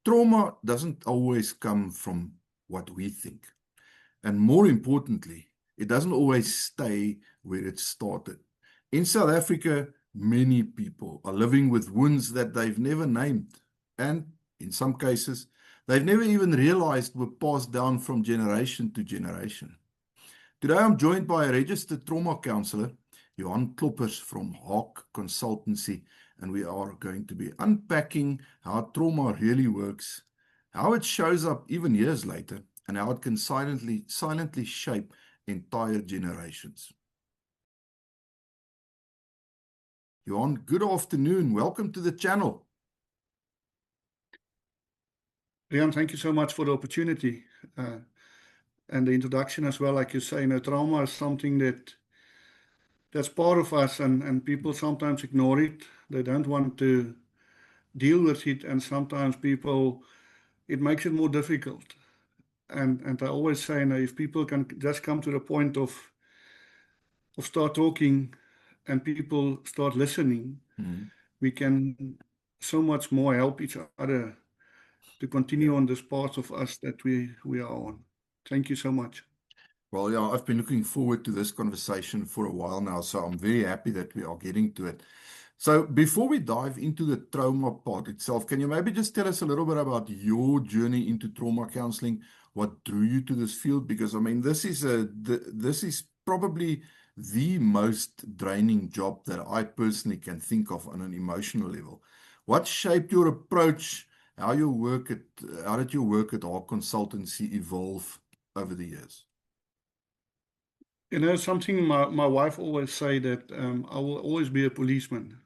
trauma doesn't always come from what we think. And more importantly, it doesn't always stay where it started. In South Africa, many people are living with wounds that they've never named. And in some cases, they've never even realized were passed down from generation to generation. Today, I'm joined by a registered trauma counselor, Johan Kloppers from Hawk Consultancy, and we are going to be unpacking how trauma really works, how it shows up even years later, and how it can silently shape entire generations. Johan, good afternoon. Welcome to the channel. Rian, thank you so much for the opportunity and the introduction as well. Like you say, trauma is something that's part of us, and people sometimes ignore it. They don't want to deal with it, and sometimes it makes it more difficult. And I always say, if people can just come to the point of start talking and people start listening, we can so much more help each other to continue on this path of us that we are on. Thank you so much. Well, yeah, I've been looking forward to this conversation for a while now, so I'm very happy that we are getting to it. So before we dive into the trauma part itself, can you maybe just tell us a little bit about your journey into trauma counseling? What drew you to this field? Because I mean, this is probably the most draining job that I personally can think of on an emotional level. What shaped your approach? How did your work at Hawk Consultancy evolve over the years? Something my wife always say that I will always be a policeman.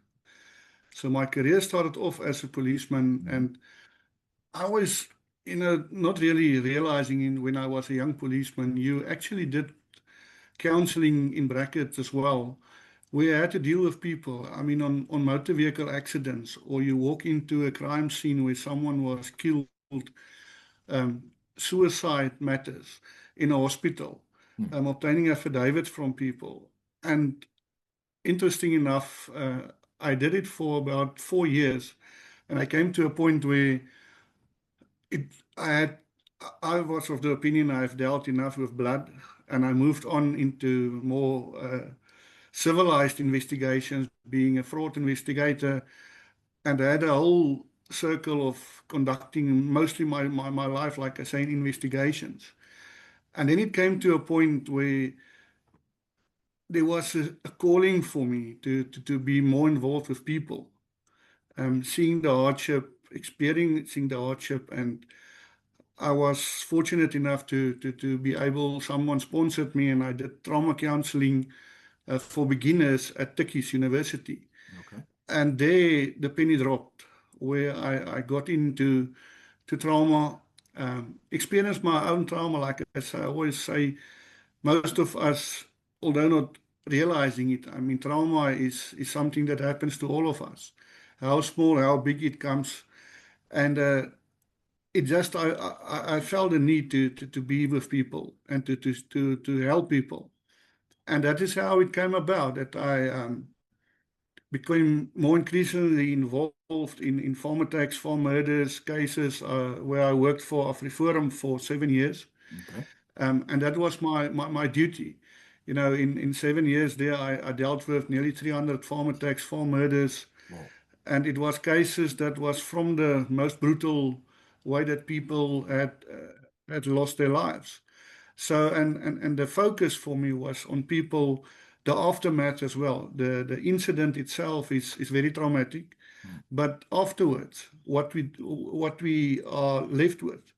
So my career started off as a policeman, and I was, not really realizing when I was a young policeman, you actually did counseling in brackets as well, where you had to deal with people. I mean, on motor vehicle accidents, or you walk into a crime scene where someone was killed, suicide matters in a hospital, obtaining affidavits from people. And interesting enough, I did it for about 4 years, and I came to a point where I was of the opinion I've dealt enough with blood, and I moved on into more civilized investigations, being a fraud investigator, and I had a whole circle of conducting mostly my life, like I say, in investigations. And then it came to a point where there was a calling for me to be more involved with people, seeing the hardship, experiencing the hardship. And I was fortunate enough to be able, someone sponsored me, and I did trauma counseling for beginners at Tikkies University. Okay. And there the penny dropped, where I got into trauma, experienced my own trauma. Like I always say, most of us, although not realizing it, I mean, trauma is something that happens to all of us. How small, how big it comes. And it just, I felt the need to be with people and to help people. And that is how it came about, that I became more increasingly involved in farm attacks, farm murders cases, where I worked for AfriForum for 7 years. Okay. And that was my duty. In 7 years there, I dealt with nearly 300 farm attacks, farm murders. Wow. And it was cases that was from the most brutal way that people had lost their lives. So, and the focus for me was on people, the aftermath as well. The incident itself is very traumatic, but afterwards, what we are left with.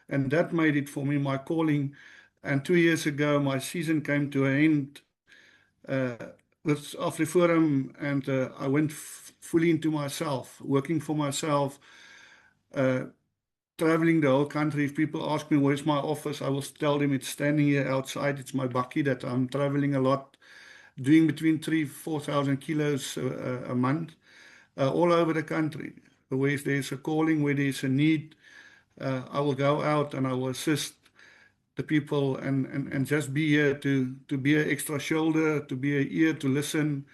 And that made it for me my calling. And 2 years ago, my season came to an end with AfriForum, and I went fully into myself, working for myself, traveling the whole country. If people ask me where's my office, I will tell them it's standing here outside. It's my bakkie, that I'm traveling a lot, doing between 3,000-4,000 kilos a month, all over the country. Where there's a calling, where there's a need, I will go out and I will assist the people, and just be here to be an extra shoulder, to be an ear to listen.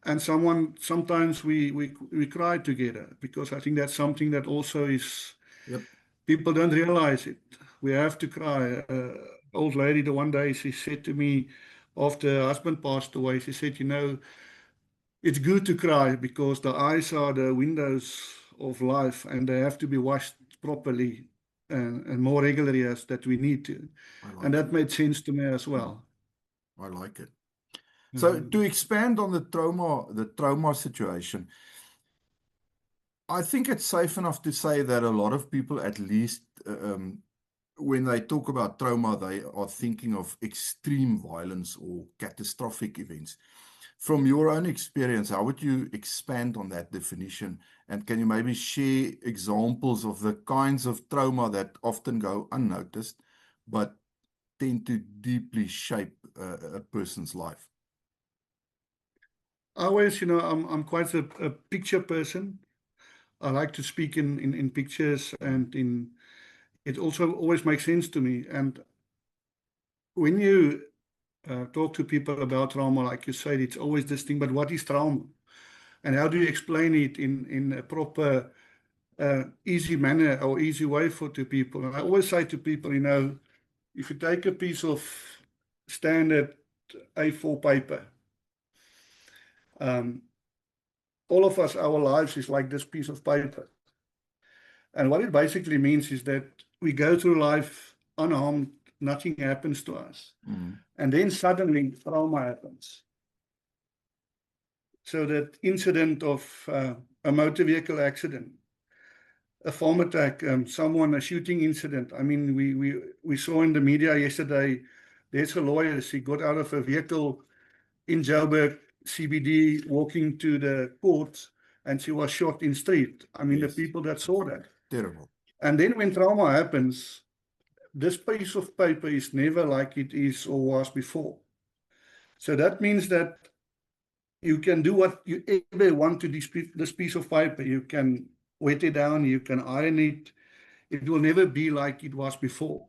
And sometimes we cry together, because I think that's something that also is Yep. People don't realize it. We have to cry. Old lady, the one day she said to me, after her husband passed away, she said, it's good to cry because the eyes are the windows of life and they have to be washed properly and more regularly as that we need to. And that made sense to me as well. I like it. So to expand on the trauma situation, I think it's safe enough to say that a lot of people, at least when they talk about trauma, they are thinking of extreme violence or catastrophic events. From your own experience, how would you expand on that definition? And can you maybe share examples of the kinds of trauma that often go unnoticed, but tend to deeply shape a person's life? I always, I'm quite a picture person. I like to speak in pictures, and it also always makes sense to me. And when you talk to people about trauma, like you said, it's always this thing, but what is trauma? And how do you explain it in a proper, easy manner or easy way to people? And I always say to people, if you take a piece of standard A4 paper, all of us, our lives is like this piece of paper. And what it basically means is that we go through life unharmed, nothing happens to us. And then suddenly trauma happens. So that incident of a motor vehicle accident, a farm attack, a shooting incident. I mean, we saw in the media yesterday, there's a lawyer, she got out of a vehicle in Joburg, CBD, walking to the court, and she was shot in street. I mean, Yes. The people that saw that. Terrible. And then when trauma happens, this piece of paper is never like it is or was before. So that means that you can do what you ever want to this piece of paper. You can wet it down, you can iron it. It will never be like it was before.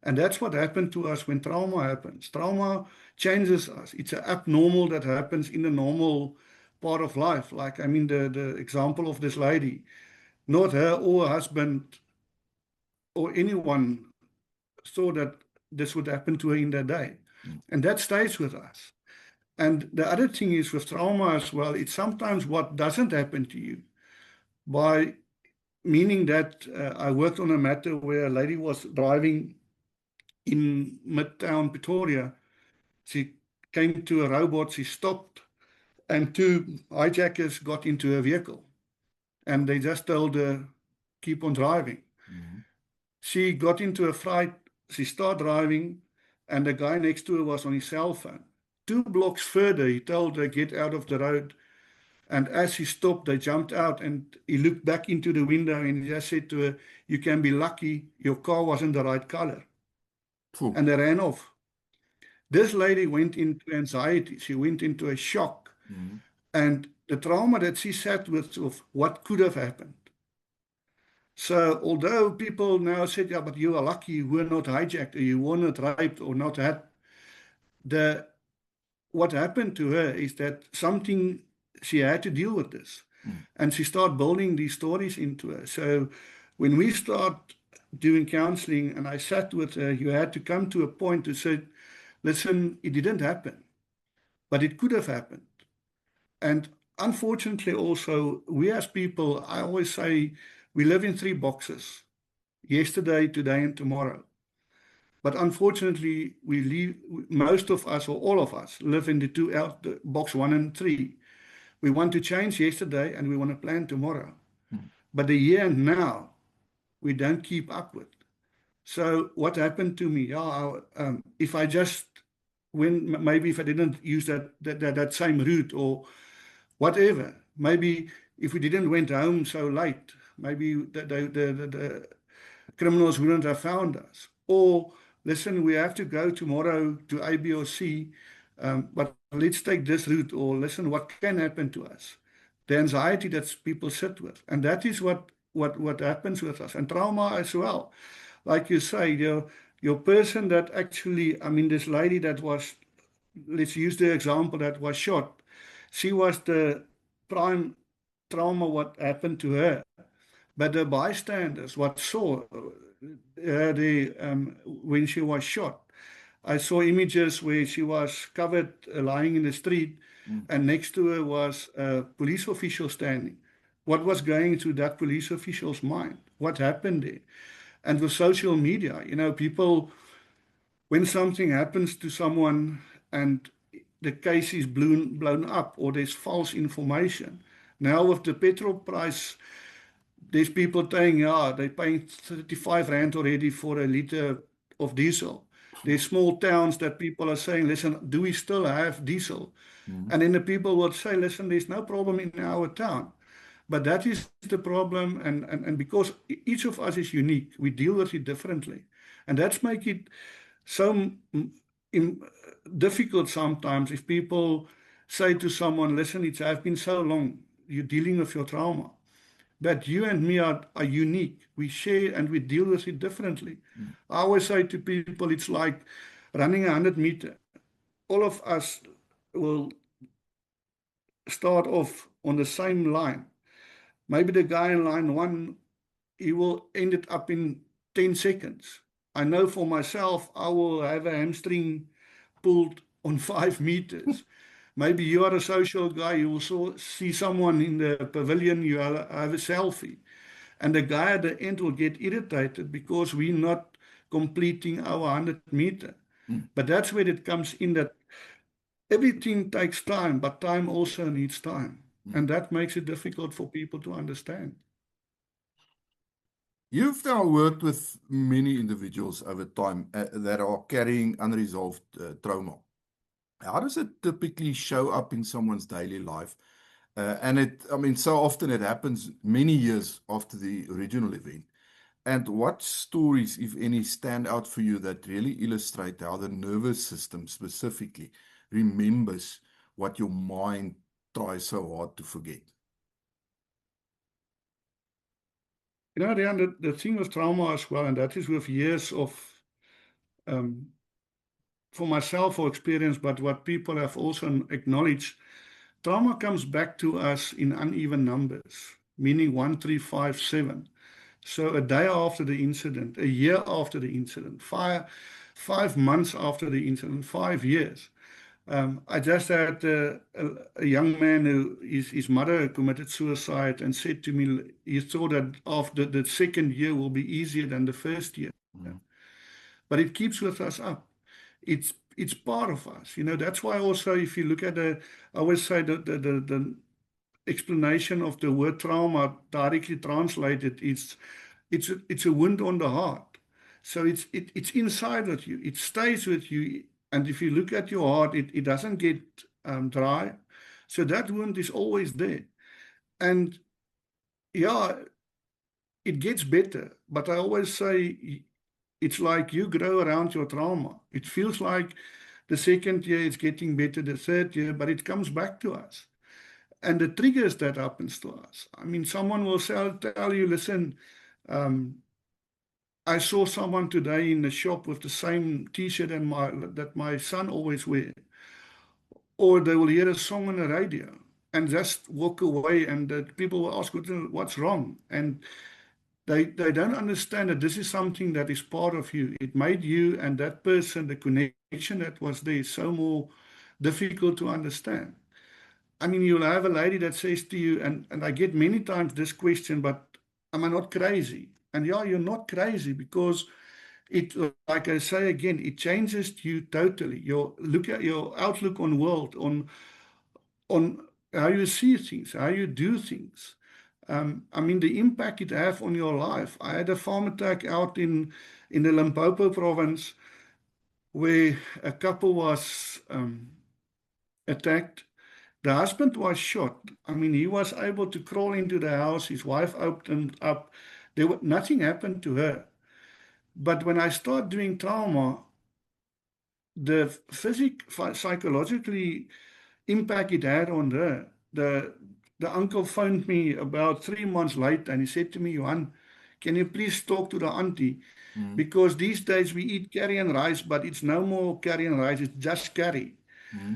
And that's what happened to us when trauma happens. Trauma changes us. It's an abnormal that happens in the normal part of life. Like, the example of this lady, not her or her husband or anyone thought that this would happen to her in that day. And that stays with us. And the other thing is with trauma as well, it's sometimes what doesn't happen to you. By meaning that I worked on a matter where a lady was driving in Midtown Pretoria. She came to a robot, she stopped, and two hijackers got into her vehicle. And they just told her, keep on driving. She got into a fright, she started driving, and the guy next to her was on his cell phone. 2 blocks further, he told her, get out of the road. And as he stopped, they jumped out, and he looked back into the window and he just said to her, you can be lucky your car wasn't the right color. And they ran off. This lady went into anxiety. She went into a shock. And the trauma that she sat with of what could have happened. So although people now said, yeah, but you are lucky you were not hijacked or you were not raped or not had, what happened to her is that she had to deal with this. And she started building these stories into her. So when we start doing counseling and I sat with her, you had to come to a point to say, listen, it didn't happen, but it could have happened. And unfortunately also, we as people, I always say, we live in 3 boxes, yesterday, today, and tomorrow. But unfortunately, most of us or all of us live in the box 1 and 3. We want to change yesterday and we want to plan tomorrow. But the here and now, we don't keep up with. So what happened to me? If I just maybe if I didn't use that same route or whatever, maybe if we didn't went home so late, maybe the criminals wouldn't have found us. Or listen, we have to go tomorrow to A, B, or C, but let's take this route. Or listen, what can happen to us? The anxiety that people sit with, and that is what happens with us, and trauma as well. Like you say, your person that actually, this lady that was, let's use the example that was shot. She was the prime trauma what happened to her. But the bystanders, what saw when she was shot, I saw images where she was covered, lying in the street, and next to her was a police official standing. What was going through that police official's mind? What happened there? And with social media, people, when something happens to someone and the case is blown up or there's false information. Now with the petrol price, there's people saying, yeah, they're paying 35 rand already for a liter of diesel. There's small towns that people are saying, listen, do we still have diesel? And then the people will say, listen, there's no problem in our town. But that is the problem, and because each of us is unique, we deal with it differently. And that's make it so difficult sometimes if people say to someone, listen, it's been so long, you're dealing with your trauma. But you and me are unique. We share and we deal with it differently. I always say to people, it's like running 100 meters. All of us will start off on the same line. Maybe the guy in line 1, he will end it up in 10 seconds. I know for myself, I will have a hamstring pulled on 5 meters. Maybe you are a social guy, you will see someone in the pavilion, you have a selfie. And the guy at the end will get irritated because we're not completing our 100 meter. But that's where it comes in, that everything takes time, but time also needs time. And that makes it difficult for people to understand. You've now worked with many individuals over time that are carrying unresolved trauma. How does it typically show up in someone's daily life? So often it happens many years after the original event. And what stories, if any, stand out for you that really illustrate how the nervous system specifically remembers what your mind tries so hard to forget? Rian, the thing with trauma as well, and that is with years of, for myself, or experience, but what people have also acknowledged, trauma comes back to us in uneven numbers, meaning 1, 3, 5, 7. So a day after the incident, a year after the incident, 5 months after the incident, 5 years. I just had a young man who his mother committed suicide and said to me, he thought that after the second year will be easier than the first year. But it keeps with us up. It's part of us. That's why also, if you look at I always say that the explanation of the word trauma directly translated, it's a wound on the heart. So it's inside with you. It stays with you. And if you look at your heart, it doesn't get dry. So that wound is always there. And yeah, it gets better. But I always say, it's like you grow around your trauma. It feels like the second year it's getting better, the third year, but it comes back to us. And the triggers that happens to us. I mean, someone will tell you, listen, I saw someone today in the shop with the same T-shirt that my son always wears. Or they will hear a song on the radio and just walk away, and people will ask, what's wrong? And they don't understand that this is something that is part of you. It made you and that person, the connection that was there, so more difficult to understand. I mean, you'll have a lady that says to you, and I get many times this question, but am I not crazy? And yeah, you're not crazy, because it, like I say again, it changes you totally. Your outlook on world, on how you see things, how you do things. I mean, the impact it have on your life. I had a farm attack out in the Limpopo province where a couple was attacked. The husband was shot. I mean, he was able to crawl into the house. His wife opened up. Nothing happened to her. But when I start doing trauma, the psychologically impact it had on her. The uncle phoned me about 3 months later, and he said to me, Johan, can you please talk to the auntie? Because these days we eat curry and rice, but it's no more curry and rice, it's just curry.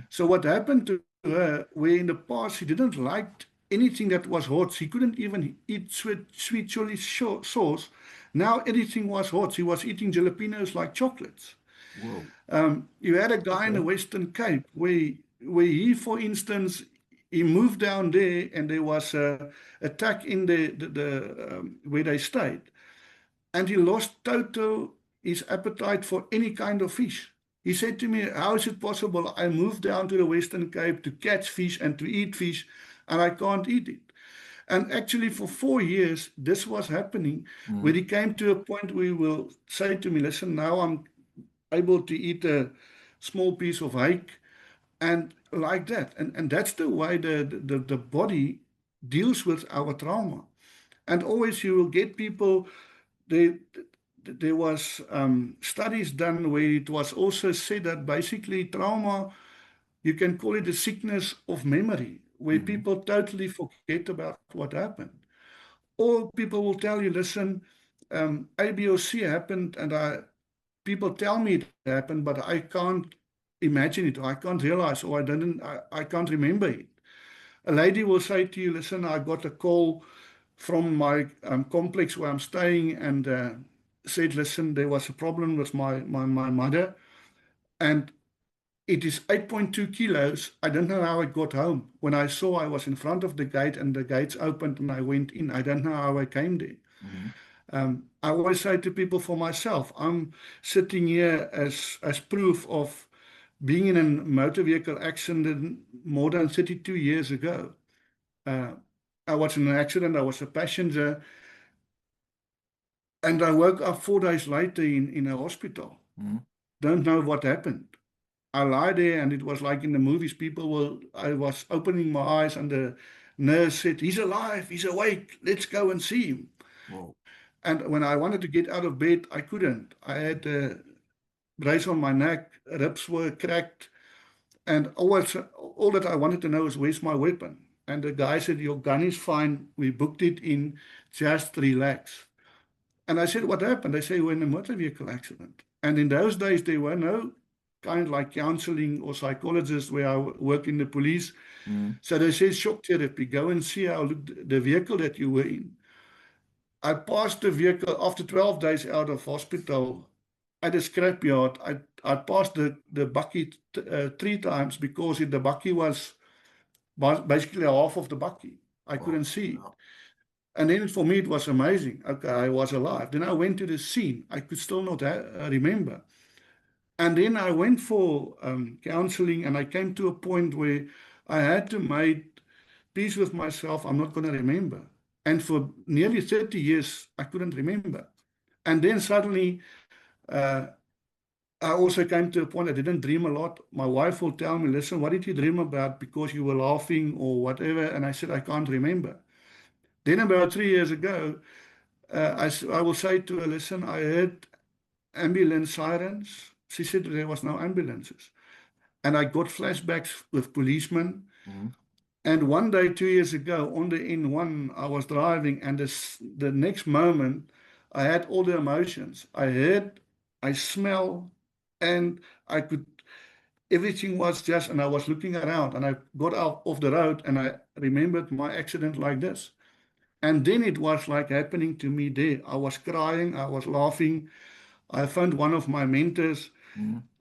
So what happened to her, where in the past she didn't like anything that was hot. He couldn't even eat sweet chili sauce. Now everything was hot. He was eating jalapenos like chocolates. Whoa. You had a guy in the Okay. Western Cape where he, for instance, he moved down there and there was a attack in the where they stayed, and he lost total his appetite for any kind of fish. He said to me, "How is it possible? I moved down to the Western Cape to catch fish and to eat fish, and I can't eat it." And actually, for 4 years, this was happening, where he came to a point where he will say to me, "Listen, now I'm able to eat a small piece of hake," and like that. And that's the way the body deals with our trauma. And always you will get people, there was studies done where it was also said that basically trauma, you can call it a sickness of memory, where people totally forget about what happened. Or people will tell you, "Listen, A, B, or C happened, and people tell me it happened, but I can't imagine it, or I can't realize, or I can't remember it." A lady will say to you, "Listen, I got a call from my complex where I'm staying, and said, listen, there was a problem with my mother, and it is 8.2 kilos. I don't know how I got home. When I saw I was in front of the gate and the gates opened and I went in, I don't know how I came there." I always say to people, for myself, I'm sitting here as proof of being in a motor vehicle accident more than 32 years ago. I was in an accident, I was a passenger, and I woke up 4 days later in a hospital. Don't know what happened. I lie there, and it was like in the movies, I was opening my eyes, and the nurse said, "He's alive, he's awake, let's go and see him." Whoa. And when I wanted to get out of bed, I couldn't. I had a brace on my neck, ribs were cracked, and all that I wanted to know is, "Where's my weapon?" And the guy said, "Your gun is fine, we booked it in, just relax." And I said, "What happened?" They say, "We're in a motor vehicle accident." And in those days, there were no kind like counseling or psychologists where I work in the police. So they said, "Shock therapy, go and see how the vehicle that you were in." I passed the vehicle after 12 days out of hospital at a scrapyard. I passed the bucky 3 times because the bucky was basically half of the bucky. I couldn't see it. And then for me, it was amazing. Okay, I was alive. Then I went to the scene. I could still not remember. And then I went for counseling, and I came to a point where I had to make peace with myself. I'm not going to remember. And for nearly 30 years, I couldn't remember. And then suddenly, I also came to a point I didn't dream a lot. My wife will tell me, "Listen, what did you dream about? Because you were laughing or whatever." And I said, "I can't remember." Then about 3 years ago, I will say to her, "Listen, I heard ambulance sirens." She said there was no ambulances. And I got flashbacks with policemen. And one day, 2 years ago, on the N1, I was driving, and the next moment, I had all the emotions. I heard, I smell, and everything was just, and I was looking around, and I got out of the road, and I remembered my accident like this. And then it was like happening to me there. I was crying, I was laughing. I found one of my mentors,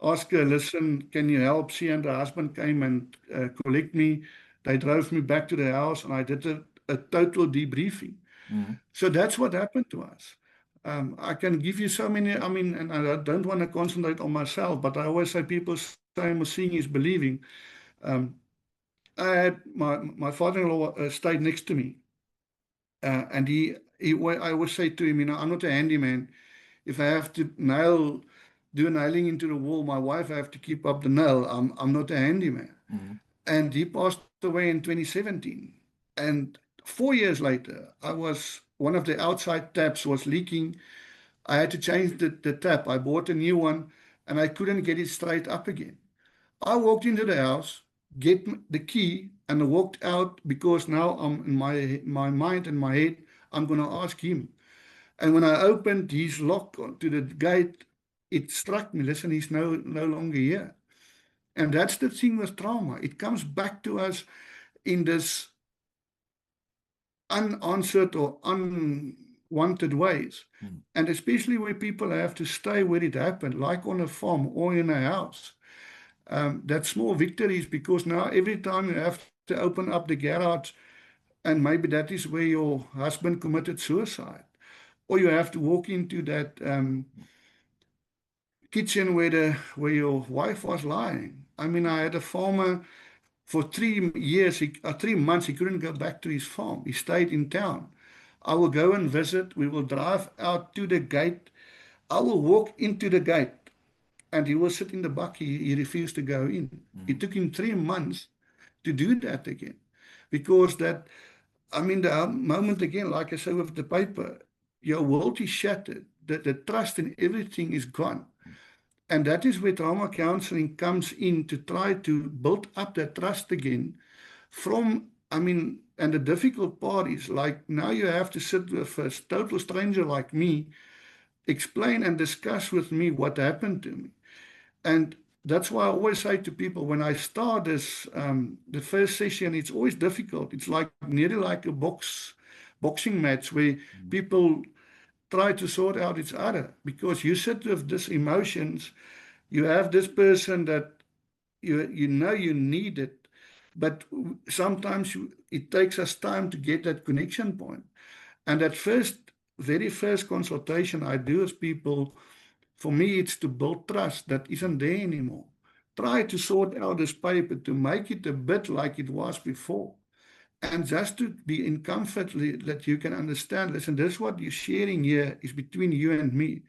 asked her, "Listen, can you help?" She and her husband came and collect me. They drove me back to the house, and I did a total debriefing. So that's what happened to us. I can give you so many, and I don't want to concentrate on myself, but I always say people say seeing is believing. I had my father-in-law stayed next to me. And I always say to him, "I'm not a handyman. If I have to do nailing into the wall, my wife have to keep up the nail. I'm not a handyman." And he passed away in 2017. And 4 years later, one of the outside taps was leaking. I had to change the tap. I bought a new one, and I couldn't get it straight up again. I walked into the house, get the key, and walked out, because now I'm in my mind and my head, I'm going to ask him. And when I opened his lock to the gate, it struck me, listen, he's no longer here. And that's the thing with trauma. It comes back to us in this unanswered or unwanted ways. And especially where people have to stay where it happened, like on a farm or in a house. That small victories, because now every time you have to open up the garage, and maybe that is where your husband committed suicide, or you have to walk into that kitchen where your wife was lying. I mean, I had a farmer for 3 years, 3 months, he couldn't go back to his farm. He stayed in town. I will go and visit. We will drive out to the gate. I will walk into the gate, and he will sit in the buck. He refused to go in. It took him 3 months to do that again, because that, I mean, the moment again, like I say with the paper, your world is shattered. The trust in everything is gone. And that is where trauma counseling comes in, to try to build up that trust again from, I mean, and the difficult part is, like, now you have to sit with a total stranger like me, explain and discuss with me what happened to me. And that's why I always say to people, when I start this, the first session, it's always difficult. It's like nearly like a boxing match where people try to sort out each other, because you sit with these emotions. You have this person that you know you need it, but sometimes it takes us time to get that connection point. And that very first consultation I do with people, for me, it's to build trust that isn't there anymore. Try to sort out this paper to make it a bit like it was before. And just to be in comfort that you can understand, listen, this what you're sharing here is between you and me.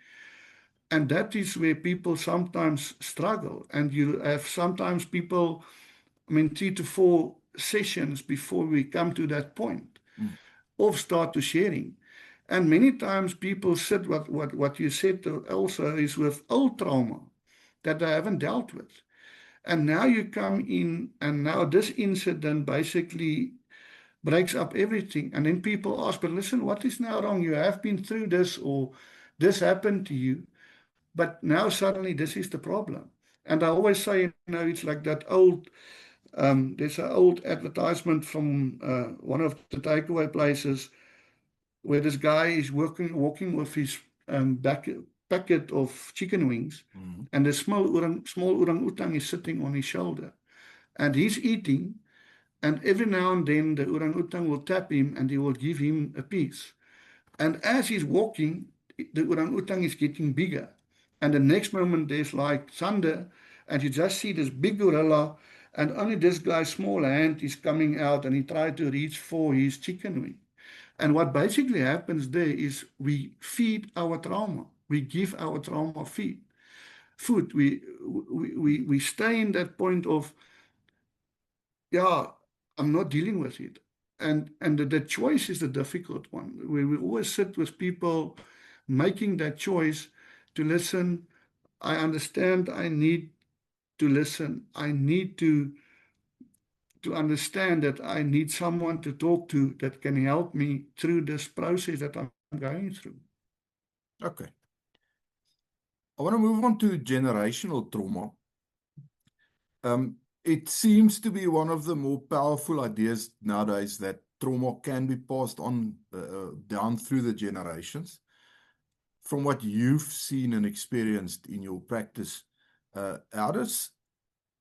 And that is where people sometimes struggle. And you have sometimes people, I mean, 3 to 4 sessions before we come to that point of start to sharing. And many times people sit, what you said also, is with old trauma that they haven't dealt with. And now you come in, and now this incident basically breaks up everything. And then people ask, but listen, what is now wrong? You have been through this, or this happened to you, but now suddenly this is the problem. And I always say, it's like that old, there's an old advertisement from one of the takeaway places, where this guy is walking with his packet of chicken wings, and the small orang-utang is sitting on his shoulder, and he's eating. And every now and then the orang-utang will tap him, and he will give him a piece. And as he's walking, the orang-utang is getting bigger. And the next moment there's like thunder, and you just see this big gorilla, and only this guy's small hand is coming out, and he tried to reach for his chicken wing. And what basically happens there is we feed our trauma. We give our trauma food. We stay in that point of, yeah, I'm not dealing with it. And the choice is the difficult one, where we always sit with people making that choice to listen. I understand I need to listen. I need to understand that I need someone to talk to that can help me through this process that I'm going through. Okay. I want to move on to generational trauma. It seems to be one of the more powerful ideas nowadays that trauma can be passed on down through the generations. From what you've seen and experienced in your practice,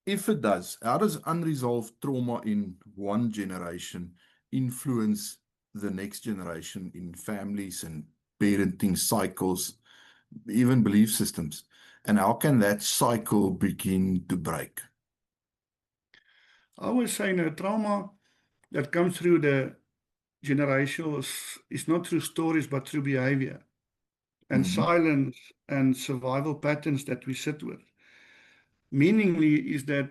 if it does, how does unresolved trauma in one generation influence the next generation in families and parenting cycles, even belief systems? And how can that cycle begin to break? I always say, trauma that comes through the generations is not through stories, but through behavior and silence and survival patterns that we sit with. Meaningly is that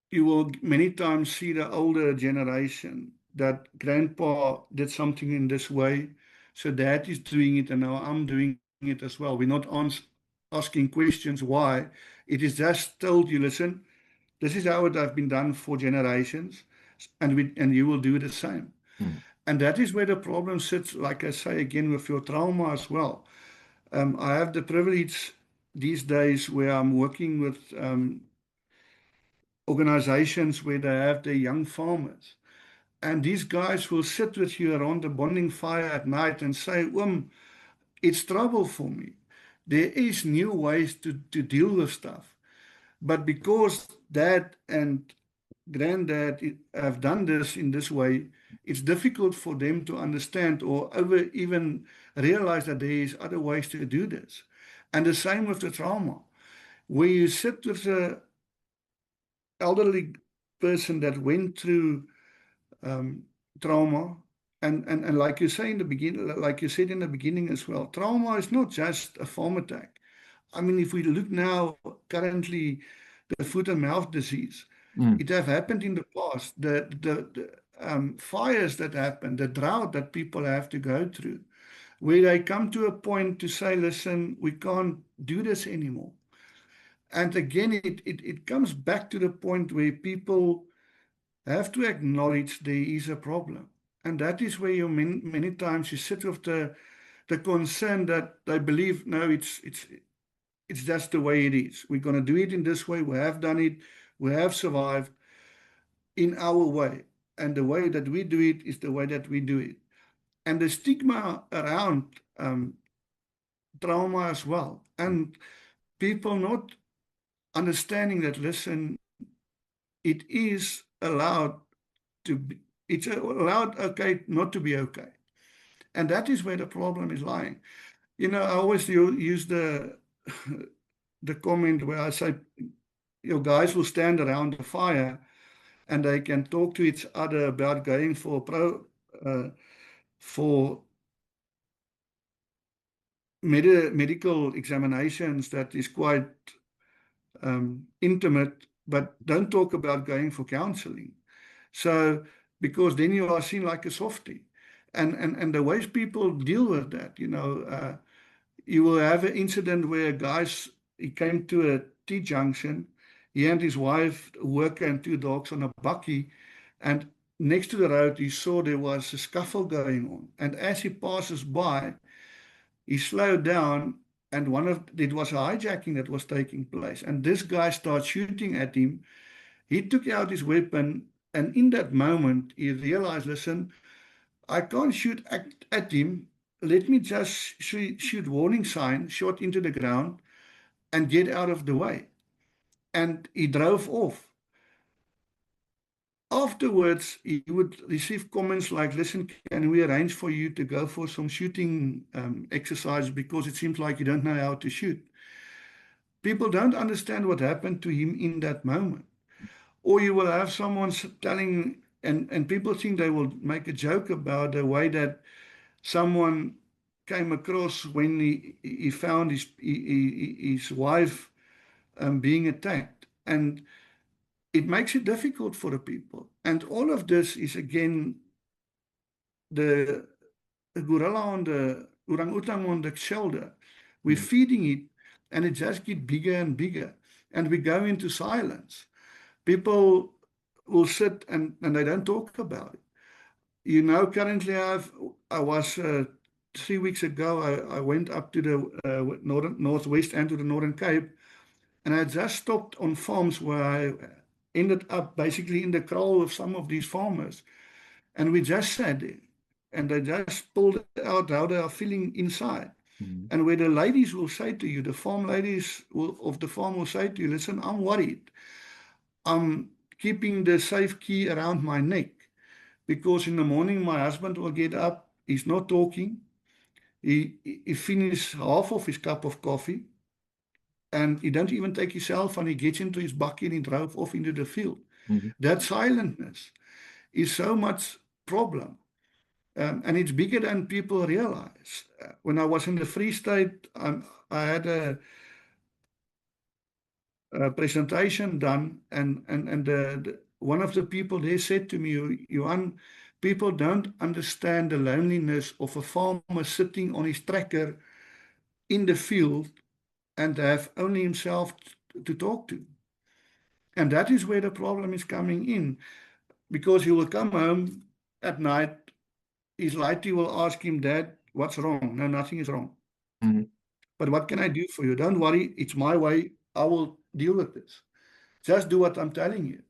you will many times see the older generation that grandpa did something in this way, so dad is doing it, and now I'm doing it as well. We're not asking questions why. It is just told you, listen, this is how it has been done for generations, and you will do the same. And that is where the problem sits, like I say again, with your trauma as well. I have the privilege these days where I'm working with organizations where they have their young farmers. And these guys will sit with you around the bonding fire at night and say, it's trouble for me. There is new ways to deal with stuff. But because dad and granddad have done this in this way, it's difficult for them to understand or even realize that there is other ways to do this. And the same with the trauma. Where you sit with an elderly person that went through trauma, and like you say in the beginning, like you said in the beginning as well, trauma is not just a farm attack. I mean, if we look now, currently, the foot and mouth disease, it have happened in the past. The fires that happen, the drought that people have to go through, where they come to a point to say, listen, we can't do this anymore. And again, it comes back to the point where people have to acknowledge there is a problem. And that is where many times you sit with the concern that they believe, no, it's just the way it is. We're going to do it in this way. We have done it. We have survived in our way. And the way that we do it is the way that we do it. And the stigma around trauma as well. And people not understanding that, listen, it is allowed to be, it's allowed okay not to be okay. And that is where the problem is lying. You know, I always use the comment where I say, your guys will stand around the fire and they can talk to each other about going for medical examinations that is quite intimate, but don't talk about going for counseling. So, because then you are seen like a softie. And the ways people deal with that, you know, you will have an incident where he came to a T-junction, he and his wife, a worker and 2 dogs on a bakkie, and next to the road he saw there was a scuffle going on. And as he passes by, he slowed down, and it was a hijacking that was taking place. And this guy starts shooting at him. He took out his weapon, and in that moment, he realized, listen, I can't shoot at him. Let me just shoot warning sign, shot into the ground, and get out of the way. And he drove off. Afterwards, he would receive comments like, listen, can we arrange for you to go for some shooting exercise because it seems like you don't know how to shoot. People don't understand what happened to him in that moment. Or you will have someone telling, and people think they will make a joke about the way that someone came across when he found his wife being attacked. And it makes it difficult for the people. And all of this is, again, the gorilla on the orangutan on the shoulder. We're feeding it, and it just gets bigger and bigger. And we go into silence. People will sit and they don't talk about it. You know, currently I was 3 weeks ago, I went up to the northwest and to the Northern Cape, and I just stopped on farms where I ended up basically in the kraal with some of these farmers. And we just sat there, and they just pulled out how they are feeling inside. And where the ladies will say to you, the farm ladies of the farm will say to you, listen, I'm worried. I'm keeping the safe key around my neck because in the morning my husband will get up, he's not talking, he finishes half of his cup of coffee, and he don't even take his cell phone, he gets into his bakkie and he drove off into the field. That silentness is so much problem. And it's bigger than people realize. When I was in the Free State, I had a presentation done, and one of the people there said to me, Johan, people don't understand the loneliness of a farmer sitting on his tractor in the field and have only himself to talk to. And that is where the problem is coming in, because he will come home at night, his lady will ask him, Dad, what's wrong? No, nothing is wrong. But what can I do for you? Don't worry, it's my way. I will deal with this. Just do what I'm telling you.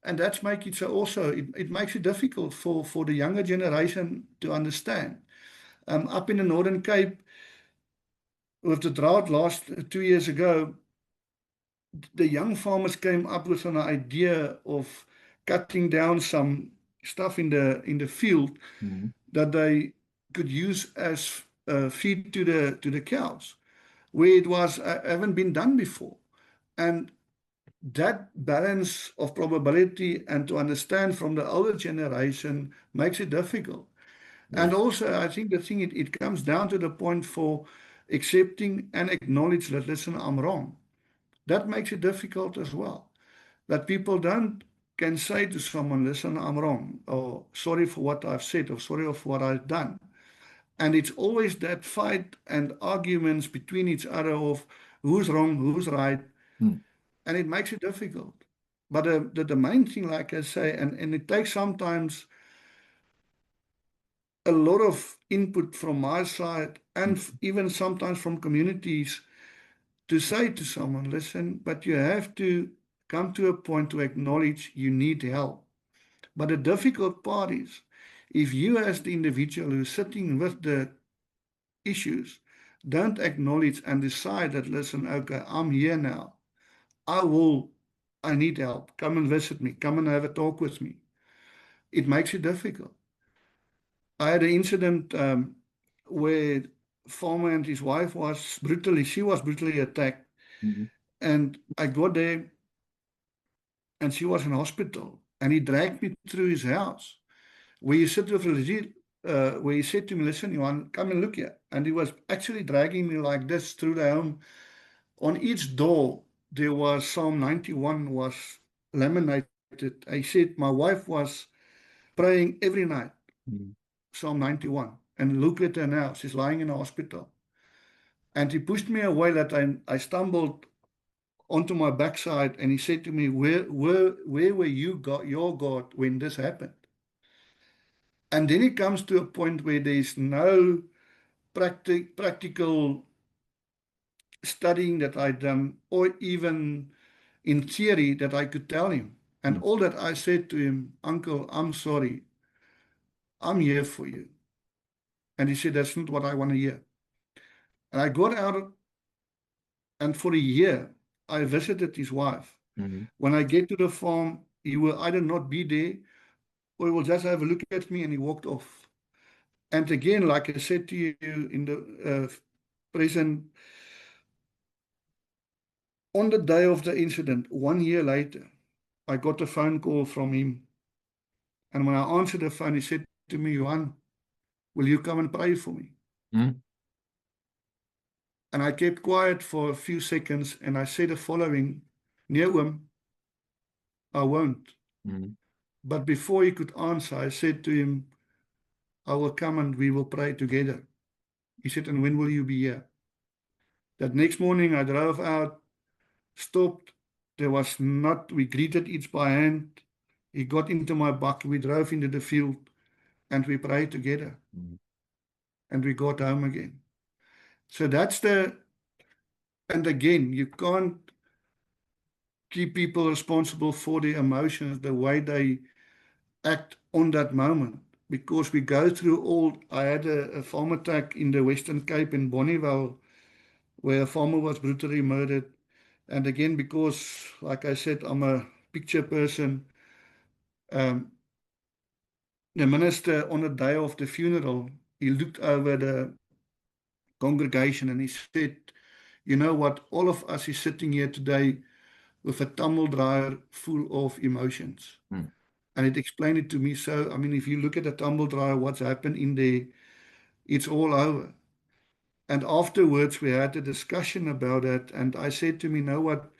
And that's make it so also, it makes it difficult for the younger generation to understand. Up in the Northern Cape, with the drought last 2 years ago, the young farmers came up with an idea of cutting down some stuff in the field that they could use as feed to the cows, where it was haven't been done before. And that balance of probability and to understand from the older generation makes it difficult. And Yes. also, I think the thing, it comes down to the point for accepting and acknowledge that, listen, I'm wrong. That makes it difficult as well. That people can say to someone, listen, I'm wrong, or sorry for what I've said, or sorry for what I've done. And it's always that fight and arguments between each other of who's wrong, who's right, and it makes it difficult. But the main thing, like I say, and it takes sometimes a lot of input from my side and even sometimes from communities to say to someone, listen, but you have to come to a point to acknowledge you need help. But the difficult part is, if you as the individual who's sitting with the issues don't acknowledge and decide that, listen, okay, I'm here now. I need help. Come and visit me. Come and have a talk with me. It makes it difficult. I had an incident where a farmer and his wife she was brutally attacked. And I got there and she was in hospital. And he dragged me through his house where he said to me, listen, Johan, come and look here. And he was actually dragging me like this through the home. On each door, there was Psalm 91 was laminated. I said my wife was praying every night, Psalm 91. And look at her now, she's lying in a hospital. And he pushed me away that I stumbled onto my backside, and he said to me, where were you, God, your God, when this happened? And then it comes to a point where there's no practical studying that I'd done, or even in theory that I could tell him. And all that I said to him, Uncle, I'm sorry. I'm here for you. And he said, that's not what I want to hear. And I got out, and for a year, I visited his wife. When I get to the farm, he will either not be there, or he will just have a look at me, and he walked off. And again, like I said to you in the present, on the day of the incident, 1 year later, I got a phone call from him. And when I answered the phone, he said to me, Johan, will you come and pray for me? And I kept quiet for a few seconds, and I said the following, Neoum, I won't. But before he could answer, I said to him, I will come and we will pray together. He said, and when will you be here? That next morning I drove out, stopped. We greeted each by hand. He got into my buck. We drove into the field and we prayed together. And we got home again. So and again, you can't keep people responsible for their emotions, the way they act on that moment. Because we go through I had a farm attack in the Western Cape in Bonnievale, where a farmer was brutally murdered. And again, because, like I said, I'm a picture person, the minister, on the day of the funeral, he looked over the congregation and he said, you know what, all of us is sitting here today with a tumble dryer full of emotions. And it explained it to me. So, I mean, if you look at the tumble dryer, what's happened in there, it's all over. And afterwards, we had a discussion about it. And I said to him, you know what,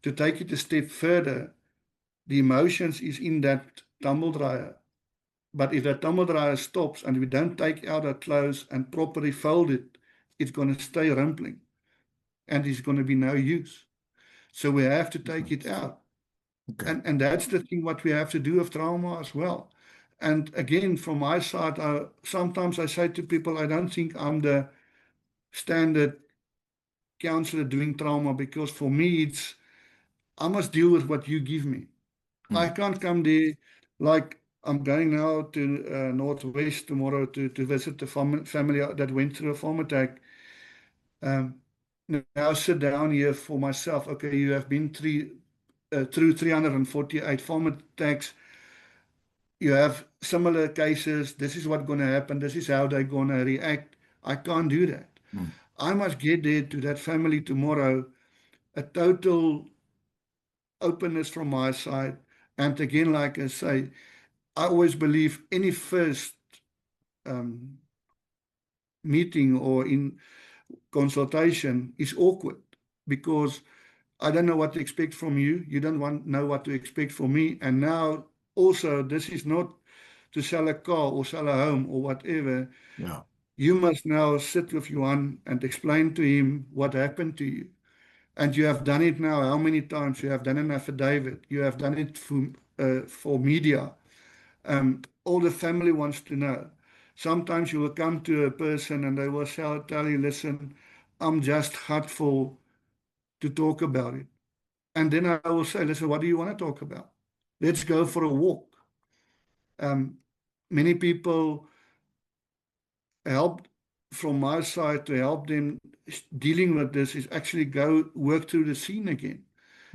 to take it a step further, the emotions is in that tumble dryer. But if that tumble dryer stops and we don't take out our clothes and properly fold it, it's going to stay rumpling. And it's going to be no use. So we have to take it out. And that's the thing what we have to do with trauma as well. And again, from my side, sometimes I say to people, I don't think I'm the standard counselor doing trauma, because for me, I must deal with what you give me. I can't come there. Like I'm going now to Northwest tomorrow to visit the family that went through a farm attack. Now sit down here for myself. Okay, you have been through 348 farm attacks. You have similar cases. This is what's going to happen. This is how they're going to react. I can't do that. I must get there to that family tomorrow, a total openness from my side. And again, like I say, I always believe any first meeting or in consultation is awkward because I don't know what to expect from you. You don't know what to expect from me. And now also, this is not to sell a car or sell a home or whatever. Yeah. You must now sit with Johan and explain to him what happened to you. And you have done it now. How many times? You have done an affidavit. You have done it for media. All the family wants to know. Sometimes you will come to a person and they will tell you, listen, I'm just hurtful to talk about it. And then I will say, listen, what do you want to talk about? Let's go for a walk. Many people help from my side to help them dealing with this is actually go work through the scene again,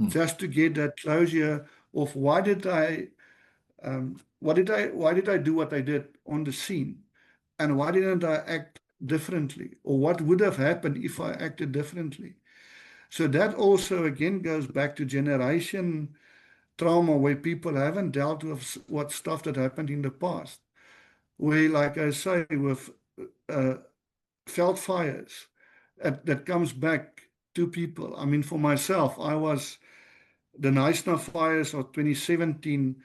just to get that closure of why did I do what I did on the scene, and why didn't I act differently, or what would have happened if I acted differently. So that also again goes back to generation trauma where people haven't dealt with what stuff that happened in the past. Where, like I say, with veld fires, that comes back to people. I mean, for myself, I was the Knysna fires of 2017.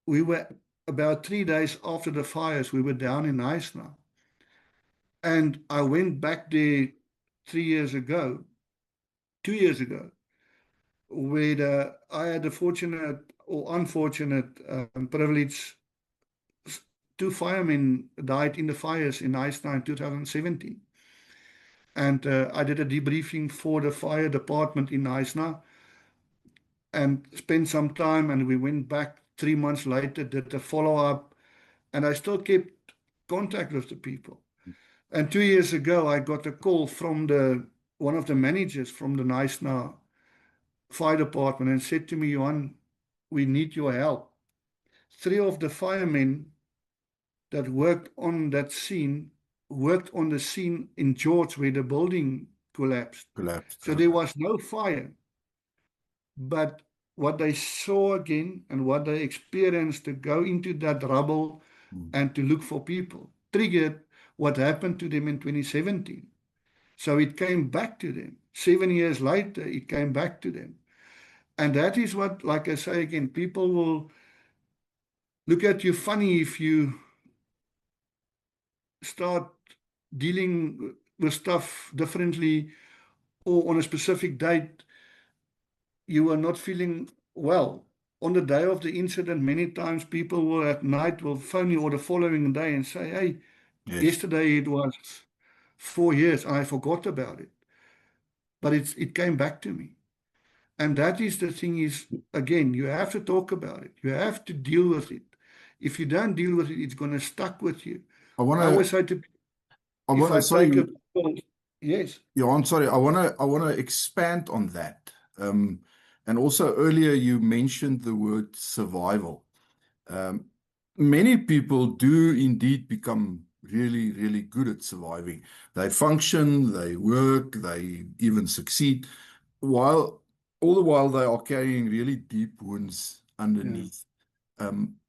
We were about 3 days after the fires, we were down in Knysna. And I went back there 2 years ago, where I had the fortunate or unfortunate privilege. 2 firemen died in the fires in Knysna in 2017. And I did a debriefing for the fire department in Knysna and spent some time, and we went back 3 months later, did a follow-up, and I still kept contact with the people. And 2 years ago, I got a call from one of the managers from the Knysna fire department and said to me, Johan, we need your help. 3 of the firemen that worked on that scene worked on the scene in George where the building collapsed. So there was no fire. But what they saw again and what they experienced to go into that rubble and to look for people triggered what happened to them in 2017. So it came back to them. 7 years later, it came back to them. And that is what, like I say again, people will look at you funny if you start dealing with stuff differently, or on a specific date, you are not feeling well. On the day of the incident, many times people will at night will phone you or the following day and say, hey, yesterday it was 4 years and I forgot about it. But it came back to me. And that is the thing is, again, you have to talk about it. You have to deal with it. If you don't deal with it, it's going to stuck with you. I always say to people, yes. Yeah, I'm sorry. I want to expand on that. And also earlier you mentioned the word survival. Many people do indeed become really, really good at surviving. They function, they work, they even succeed, while all the while they are carrying really deep wounds underneath.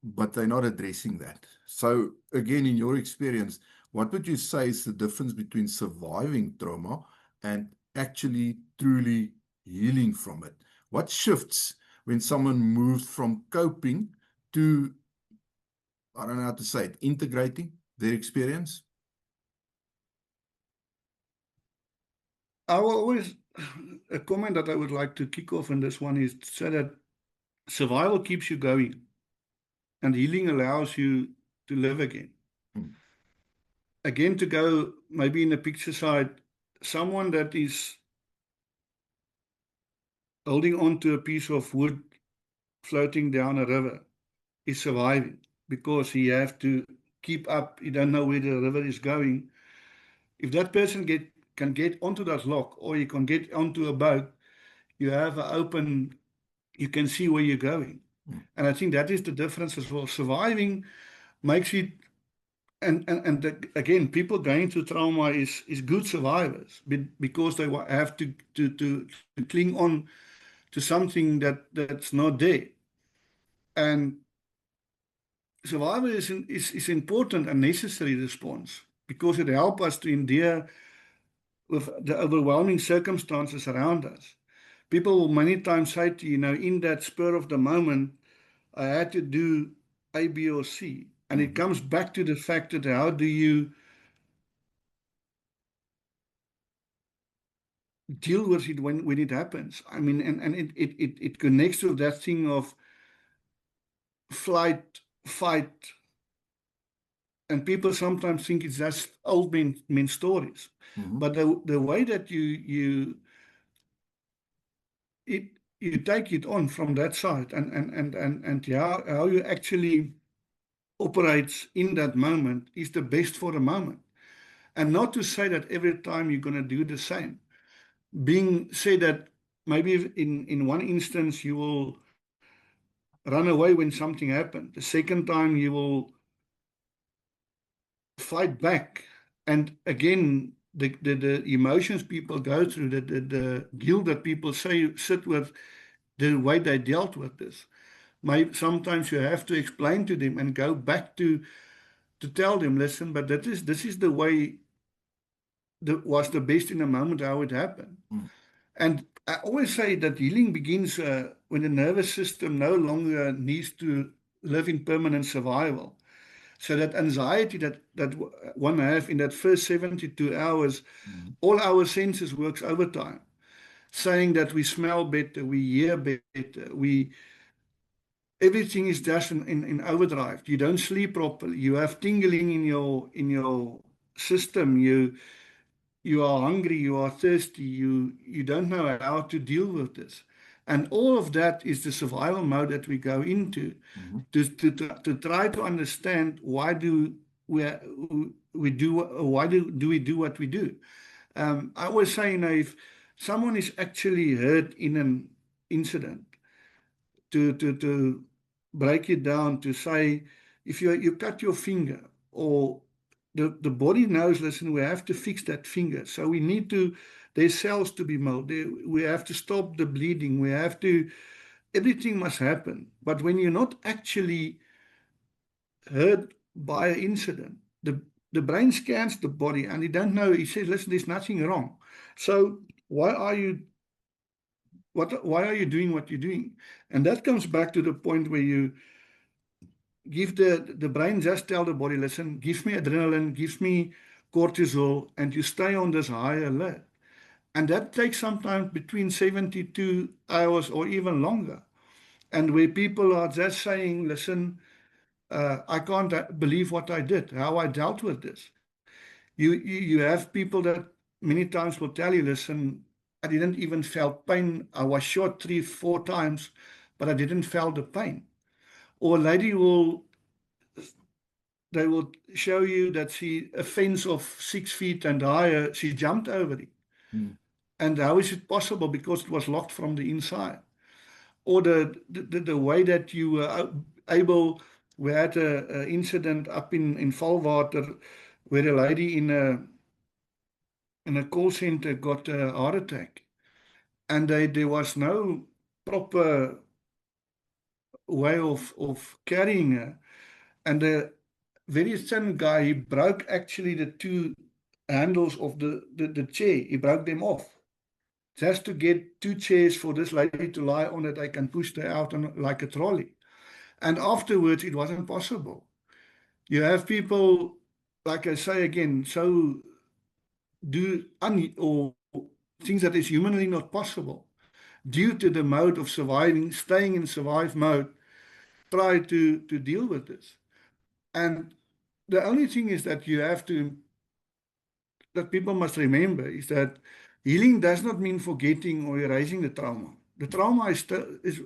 But they're not addressing that. So again, in your experience, what would you say is the difference between surviving trauma and actually truly healing from it? What shifts when someone moves from coping to, I don't know how to say it, integrating their experience? I will always, a comment that I would like to kick off in this one is to say that survival keeps you going and healing allows you to live again. Again, to go maybe in the picture side, someone that is holding on to a piece of wood floating down a river is surviving because he have to keep up. You don't know where the river is going. If that person can get onto that lock or you can get onto a boat, you have an open, you can see where you're going. And I think that is the difference as well. Surviving makes it, again, people going through trauma is good survivors because they have to cling on to something that's not there. And survival is important and necessary response because it helps us to endure with the overwhelming circumstances around us. People will many times say to you, in that spur of the moment, I had to do A, B, or C. And it comes back to the fact that how do you deal with it when it happens? I mean, and it connects to that thing of flight, fight, and people sometimes think it's just old men stories. But the way that you take it on from that side and how you actually operates in that moment is the best for the moment. And not to say that every time you're going to do the same. Being said that maybe in one instance you will run away when something happened. The second time you will fight back. And again, the emotions people go through, the guilt that people sit with, the way they dealt with this. Sometimes you have to explain to them and go back to tell them, listen, but this is the way that was the best in the moment how it happened. And I always say that healing begins when the nervous system no longer needs to live in permanent survival. So that anxiety that one have in that first 72 hours, all our senses works overtime, saying that we smell better, we hear better, everything is just in overdrive. You don't sleep properly. You have tingling in your system. You are hungry. You are thirsty. You don't know how to deal with this. And all of that is the survival mode that we go into to try to understand why do we do what we do. I always say, if someone is actually hurt in an incident, to break it down to say, if you cut your finger, or the body knows, listen, we have to fix that finger. So we need there's cells to be made. We have to stop the bleeding. Everything must happen. But when you're not actually hurt by an incident, the brain scans the body and he don't know. He says, listen, there's nothing wrong. So why are you doing what you're doing? And that comes back to the point where you give the brain, just tell the body, listen, give me adrenaline, give me cortisol, and you stay on this high alert. And that takes sometimes between 72 hours or even longer. And where people are just saying, listen, I can't believe what I did, how I dealt with this. You have people that many times will tell you, listen, I didn't even felt pain. I was shot 3-4 times, but I didn't feel the pain. Or a lady they will show you that a fence of 6 feet and higher, she jumped over it. And how is it possible? Because it was locked from the inside. Or the way that you were able, we had an incident up in Valwater where a lady in a call center got a heart attack. And there was no proper way of carrying her. And the very thin guy, he broke actually the 2 handles of the chair. He broke them off. Just to get 2 chairs for this lady to lie on that I can push her out on like a trolley. And afterwards, it wasn't possible. You have people, like I say again, so or things that is humanly not possible. Due to the mode of surviving, staying in survive mode, try to deal with this. And the only thing is that that people must remember is that healing does not mean forgetting or erasing the trauma. The trauma is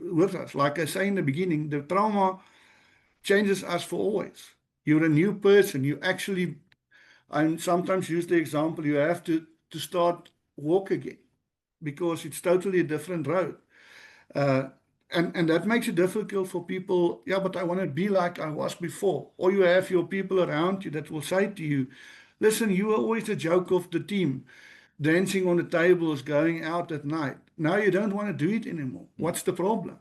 with us. Like I say in the beginning, the trauma changes us for always. You're a new person. You actually, I sometimes use the example, you have to start walk again because it's totally a different road. And that makes it difficult for people. Yeah, but I want to be like I was before. Or you have your people around you that will say to you, listen, you were always the joke of the team, dancing on the tables, going out at night. Now you don't want to do it anymore. What's the problem?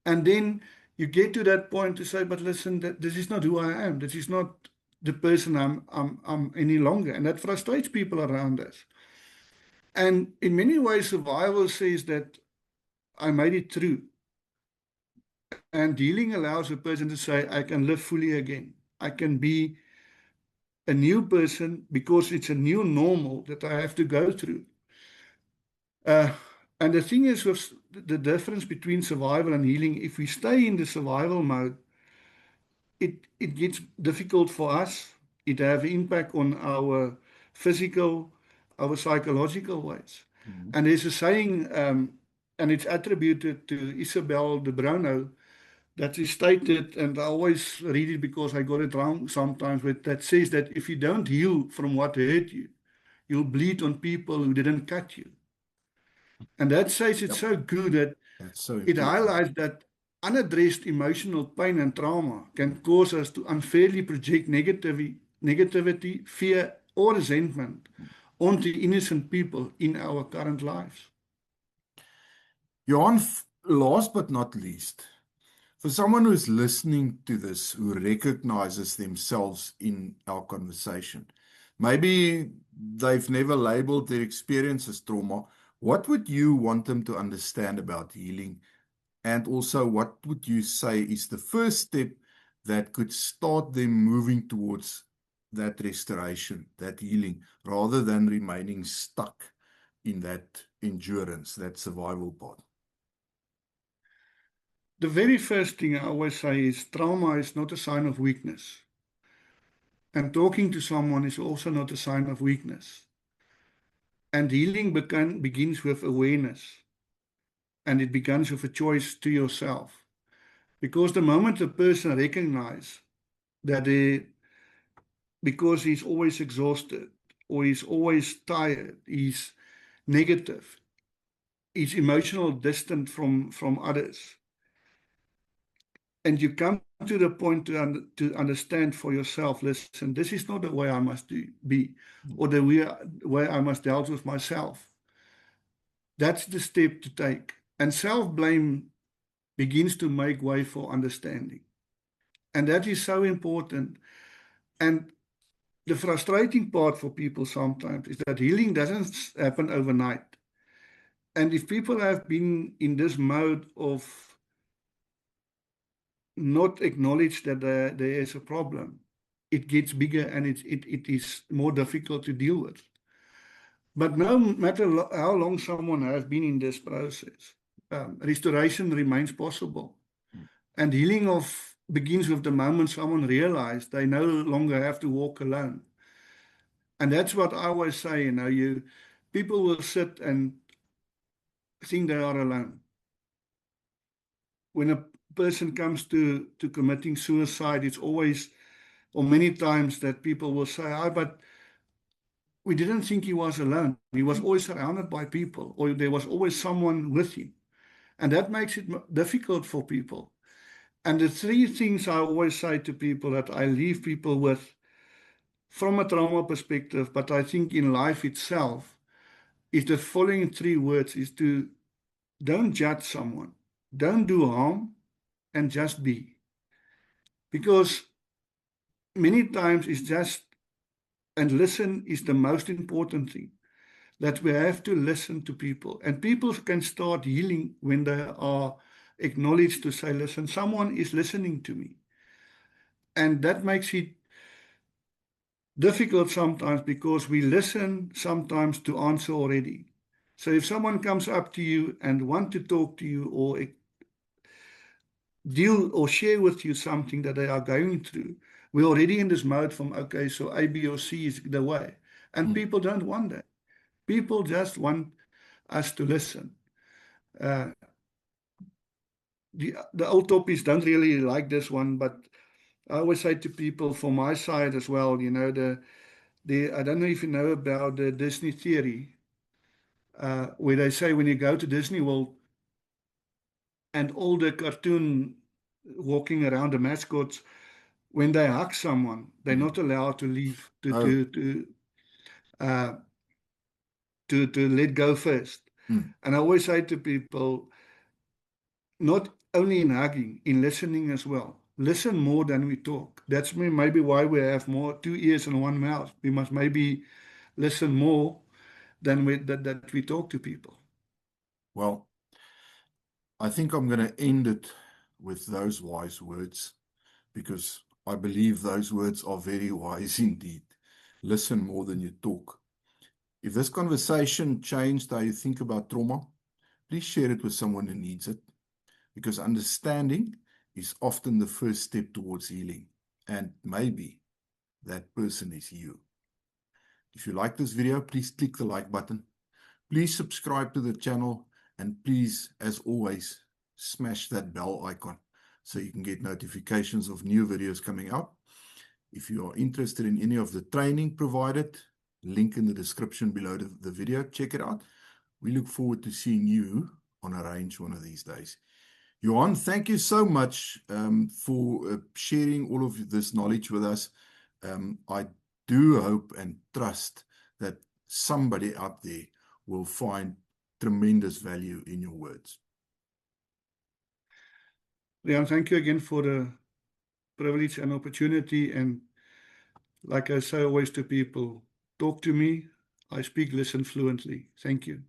And then you get to that point to say, but listen, this is not who I am. This is not the person I'm any longer. And that frustrates people around us. And in many ways, survival says that I made it through. And healing allows a person to say, I can live fully again. I can be a new person because it's a new normal that I have to go through. And the thing is, with the difference between survival and healing, if we stay in the survival mode, it gets difficult for us. It has an impact on our physical, our psychological ways. And there's a saying, and it's attributed to Isabel de Bruno, that is stated, and I always read it because I got it wrong sometimes, but that says that if you don't heal from what hurt you, you'll bleed on people who didn't cut you. And that says it's so good that it highlights that unaddressed emotional pain and trauma can cause us to unfairly project negativity, fear, or resentment onto innocent people in our current lives. Johan, last but not least, for someone who's listening to this, who recognizes themselves in our conversation, maybe they've never labeled their experience as trauma, what would you want them to understand about healing? And also, what would you say is the first step that could start them moving towards that restoration, that healing, rather than remaining stuck in that endurance, that survival part? The very first thing I always say is trauma is not a sign of weakness. And talking to someone is also not a sign of weakness. And healing begins with awareness. And it begins with a choice to yourself. Because the moment a person recognizes that because he's always exhausted, or he's always tired, he's negative, he's emotional distant from others, and you come to the point to understand for yourself, listen, this is not the way I must be, or the way I must deal with myself. That's the step to take. And self-blame begins to make way for understanding. And that is so important. And the frustrating part for people sometimes is that healing doesn't happen overnight. And if people have been in this mode of not acknowledge that there is a problem, it gets bigger and it is more difficult to deal with. But no matter how long someone has been in this process, restoration remains possible. And healing begins with the moment someone realizes they no longer have to walk alone. And that's what I always say, people will sit and think they are alone. When a person comes to committing suicide, it's always, or many times, that people will say, but we didn't think he was alone. He was always surrounded by people, or there was always someone with him. And that makes it difficult for people. And the three things I always say to people that I leave people with from a trauma perspective, but I think in life itself, is the following three words, is to don't judge someone, don't do harm, and just be. Because many times it's just, and listen is the most important thing, that we have to listen to people. And people can start healing when they are acknowledged to say, listen, someone is listening to me. And that makes it difficult sometimes because we listen sometimes to answer already. So if someone comes up to you and want to talk to you or deal or share with you something that they are going through, we're already in this mode from, okay, so A, B, or C is the way. And people don't want that. People just want us to listen. the old toppies don't really like this one, but I always say to people from my side as well, you know, I don't know if you know about the Disney theory, where they say when you go to Disney World and all the cartoon walking around the mascots, when they hug someone, they're not allowed to leave Oh. uh, to let go first. And I always say to people, not only in hugging, in listening as well. Listen more than we talk. That's maybe why we have two ears and one mouth. We must maybe listen more than that we talk to people. Well, I think I'm going to end it with those wise words, because I believe those words are very wise indeed. Listen more than you talk. If this conversation changed how you think about trauma, please share it with someone who needs it, because understanding is often the first step towards healing, and maybe that person is you. If you like this video, please click the like button. Please subscribe to the channel, and please, as always, smash that bell icon so you can get notifications of new videos coming out. If you are interested in any of the training provided, link in the description below the video, check it out. We look forward to seeing you on a range one of these days. Johan, thank you so much for sharing all of this knowledge with us. I do hope and trust that somebody out there will find tremendous value in your words. Leon, thank you again for the privilege and opportunity. And like I say always to people, talk to me. I speak, listen fluently. Thank you.